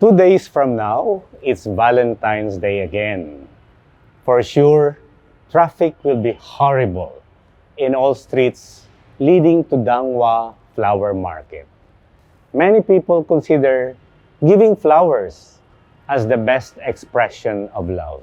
2 days from now, it's Valentine's Day again. For sure, traffic will be horrible in all streets leading to Dangwa Flower Market. Many people consider giving flowers as the best expression of love.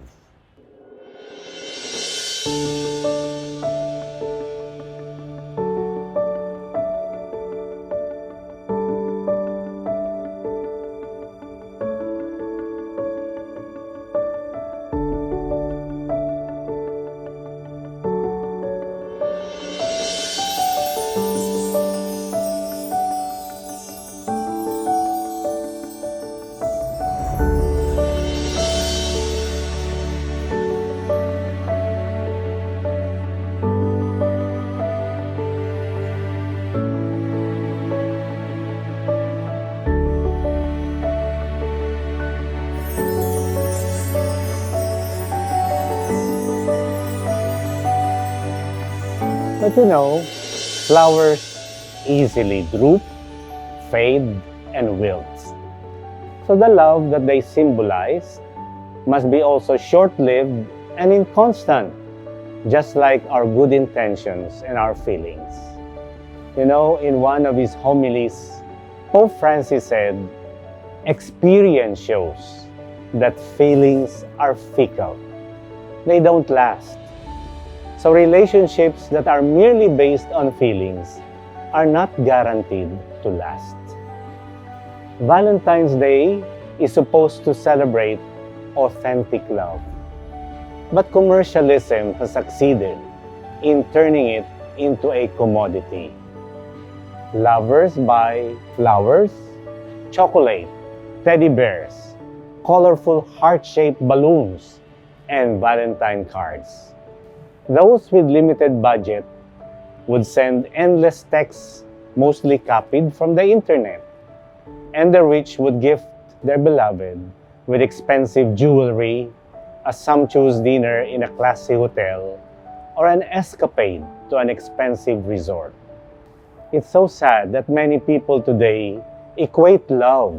But flowers easily droop, fade, and wilt. So the love that they symbolize must be also short-lived and inconstant, just like our good intentions and our feelings. In one of his homilies, Pope Francis said, "Experience shows that feelings are fickle. They don't last. So relationships that are merely based on feelings are not guaranteed to last." Valentine's Day is supposed to celebrate authentic love. But commercialism has succeeded in turning it into a commodity. Lovers buy flowers, chocolate, teddy bears, colorful heart-shaped balloons, and Valentine cards. Those with limited budget would send endless texts, mostly copied from the internet. And the rich would gift their beloved with expensive jewelry, a sumptuous dinner in a classy hotel, or an escapade to an expensive resort. It's so sad that many people today equate love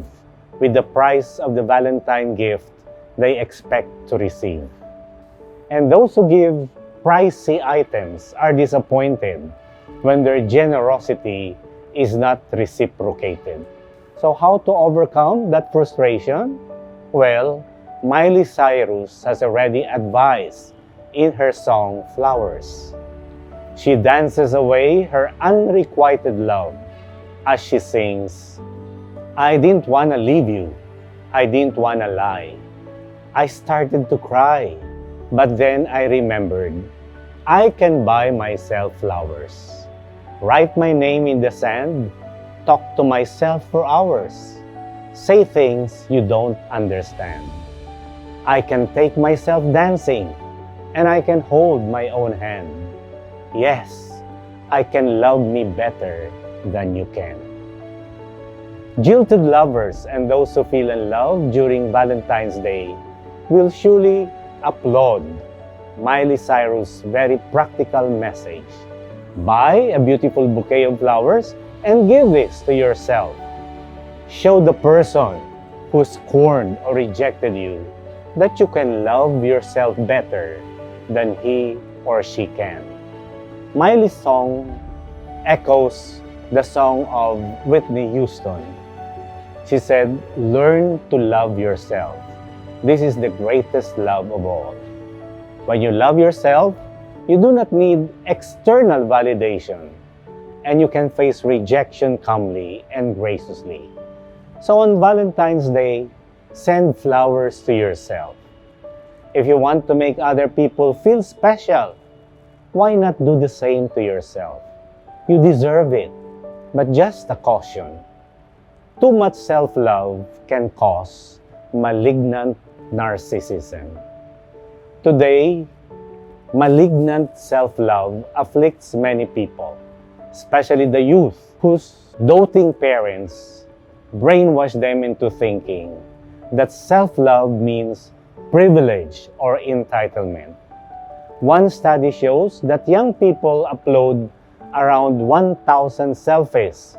with the price of the Valentine gift they expect to receive. And those who give pricey items are disappointed when their generosity is not reciprocated. So how to overcome that frustration? Well, Miley Cyrus has already advised in her song Flowers. She dances away her unrequited love as she sings, "I didn't wanna leave you, I didn't wanna lie. I started to cry, but then I remembered, I can buy myself flowers. Write my name in the sand, talk to myself for hours, say things you don't understand. I can take myself dancing, and I can hold my own hand. Yes, I can love me better than you can." Jilted lovers and those who feel in love during Valentine's Day will surely applaud Miley Cyrus' very practical message. Buy a beautiful bouquet of flowers and give this to yourself. Show the person who scorned or rejected you that you can love yourself better than he or she can. Miley's song echoes the song of Whitney Houston. She said, "Learn to love yourself. This is the greatest love of all." When you love yourself, you do not need external validation, and you can face rejection calmly and graciously. So on Valentine's Day, send flowers to yourself. If you want to make other people feel special, why not do the same to yourself? You deserve it. But just a caution, too much self-love can cause malignant narcissism. Today, malignant self-love afflicts many people, especially the youth, whose doting parents brainwash them into thinking that self-love means privilege or entitlement. One study shows that young people upload around 1,000 selfies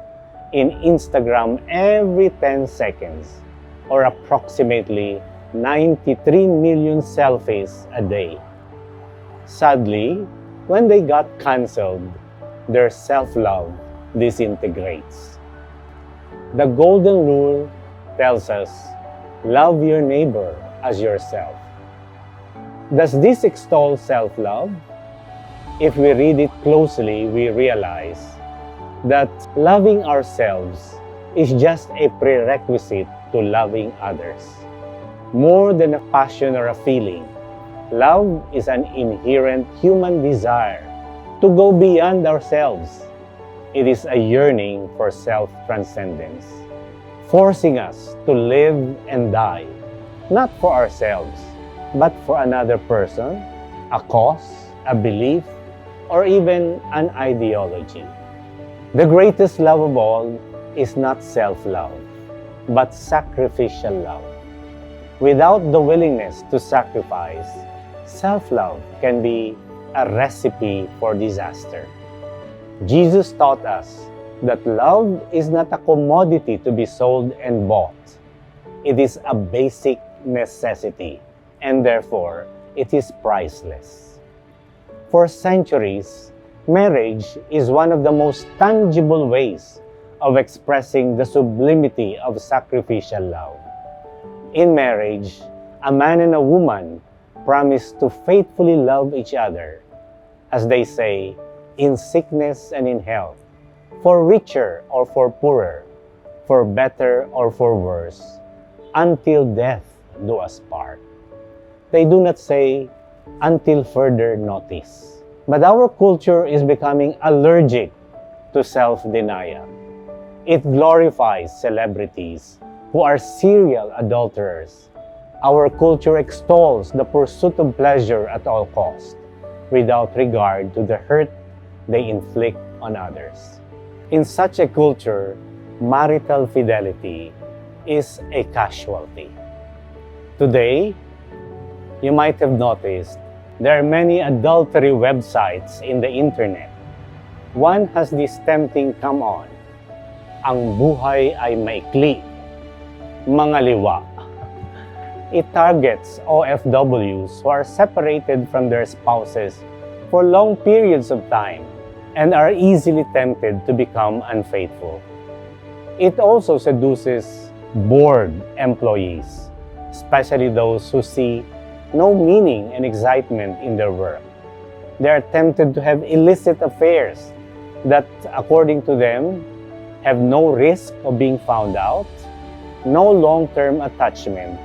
in Instagram every 10 seconds. or approximately 93 million selfies a day. Sadly, when they got canceled, their self-love disintegrates. The golden rule tells us, love your neighbor as yourself. Does this extol self-love? If we read it closely, we realize that loving ourselves is just a prerequisite to loving others. More than a passion or a feeling, love is an inherent human desire to go beyond ourselves. It is a yearning for self-transcendence, forcing us to live and die, not for ourselves, but for another person, a cause, a belief, or even an ideology. The greatest love of all is not self-love, but sacrificial love. Without the willingness to sacrifice, self-love can be a recipe for disaster. Jesus taught us that love is not a commodity to be sold and bought. It is a basic necessity, and therefore, it is priceless. For centuries, marriage is one of the most tangible ways of expressing the sublimity of sacrificial love. In marriage, a man and a woman promise to faithfully love each other, as they say, in sickness and in health, for richer or for poorer, for better or for worse, until death do us part. They do not say, until further notice. But our culture is becoming allergic to self-denial. It glorifies celebrities who are serial adulterers. Our culture extols the pursuit of pleasure at all costs, without regard to the hurt they inflict on others. In such a culture, marital fidelity is a casualty. Today, you might have noticed there are many adultery websites in the internet. One has this tempting come on, ang buhay ay maikli, mga liwa. It targets OFWs who are separated from their spouses for long periods of time and are easily tempted to become unfaithful. It also seduces bored employees, especially those who see no meaning and excitement in their work. They are tempted to have illicit affairs that, according to them, have no risk of being found out, no long-term attachment,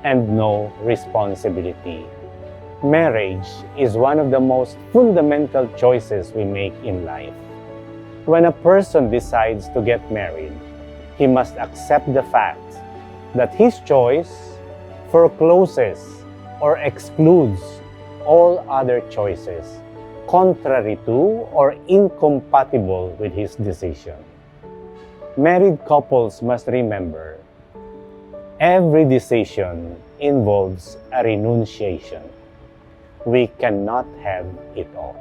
and no responsibility. Marriage is one of the most fundamental choices we make in life. When a person decides to get married, he must accept the fact that his choice forecloses or excludes all other choices, contrary to or incompatible with his decision. Married couples must remember, every decision involves a renunciation. We cannot have it all.